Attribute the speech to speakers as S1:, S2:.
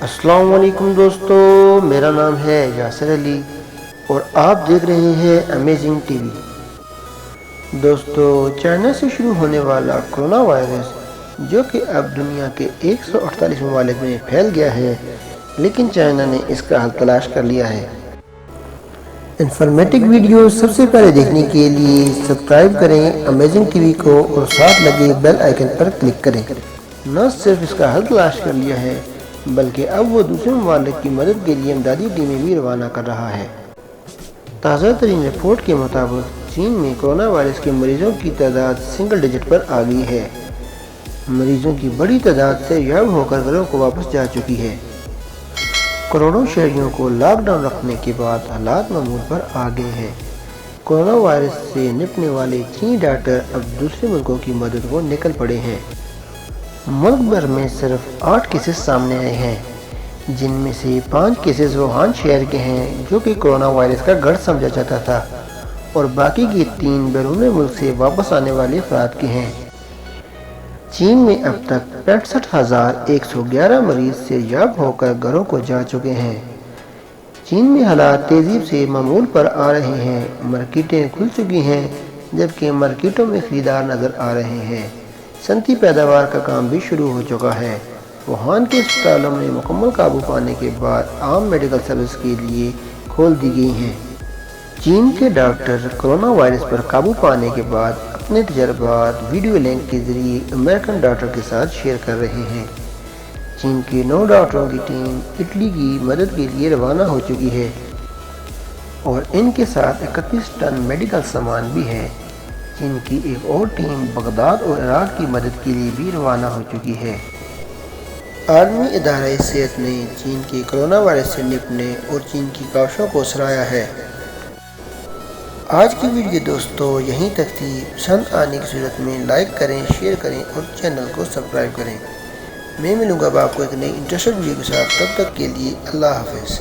S1: السلام علیکم دوستو، میرا نام ہے یاسر علی اور آپ دیکھ رہے ہیں امیزنگ ٹی وی۔ دوستو، چائنا سے شروع ہونے والا کرونا وائرس جو کہ اب دنیا کے 148 ممالک میں پھیل گیا ہے، لیکن چائنا نے اس کا حل تلاش کر لیا ہے۔ انفارمیٹک ویڈیو سب سے پہلے دیکھنے کے لیے سبسکرائب کریں امیزنگ ٹی وی کو اور ساتھ لگے بیل آئیکن پر کلک کریں۔ نہ صرف اس کا حل تلاش کر لیا ہے بلکہ اب وہ دوسرے ممالک کی مدد کے لیے امدادی ٹیمیں بھی روانہ کر رہا ہے۔ تازہ ترین رپورٹ کے مطابق چین میں کرونا وائرس کے مریضوں کی تعداد سنگل ڈیجٹ پر آ گئی ہے۔ مریضوں کی بڑی تعداد سے یاب ہو کر گھروں کو واپس جا چکی ہے۔ کروڑوں شہریوں کو لاک ڈاؤن رکھنے کے بعد حالات معمول پر آ گئے ہیں۔ کرونا وائرس سے نپٹنے والے چینی ڈاکٹر اب دوسرے ملکوں کی مدد کو نکل پڑے ہیں۔ ملک بھر میں صرف 8 کیسز سامنے آئے ہیں، جن میں سے 5 کیسز ووہان شہر کے ہیں جو کہ کرونا وائرس کا گڑھ سمجھا جاتا تھا، اور باقی کے 3 بیرون ملک سے واپس آنے والے افراد کے ہیں۔ چین میں اب تک 65,111 مریض سے یاب ہو کر گھروں کو جا چکے ہیں۔ چین میں حالات تیزی سے معمول پر آ رہے ہیں۔ مارکیٹیں کھل چکی ہیں، جبکہ مارکیٹوں میں خریدار نظر آ رہے ہیں۔ صنعتی پیداوار کا کام بھی شروع ہو چکا ہے۔ ووہان کے اسپتالوں میں مکمل قابو پانے کے بعد عام میڈیکل سروس کے لیے کھول دی گئی ہیں۔ چین کے ڈاکٹر کرونا وائرس پر قابو پانے کے بعد اپنے تجربات ویڈیو لنک کے ذریعے امریکن ڈاکٹر کے ساتھ شیئر کر رہے ہیں۔ چین کے 9 ڈاکٹروں کی ٹیم اٹلی کی مدد کے لیے روانہ ہو چکی ہے اور ان کے ساتھ 31 ٹن میڈیکل سامان بھی ہے۔ چین کی ایک اور ٹیم بغداد اور عراق کی مدد کے لیے بھی روانہ ہو چکی ہے۔ عالمی ادارہ صحت نے چین کے کرونا وائرس سے نپٹنے اور چین کی کاوشوں کو سراہا ہے۔ آج کی ویڈیو دوستو یہیں تک تھی۔ پسند آنے کی صورت میں لائک کریں، شیئر کریں اور چینل کو سبسکرائب کریں۔ میں ملوں گا آپ کو ایک نئی انٹرسٹنگ ویڈیو کے ساتھ، تب تک کے لیے اللہ حافظ۔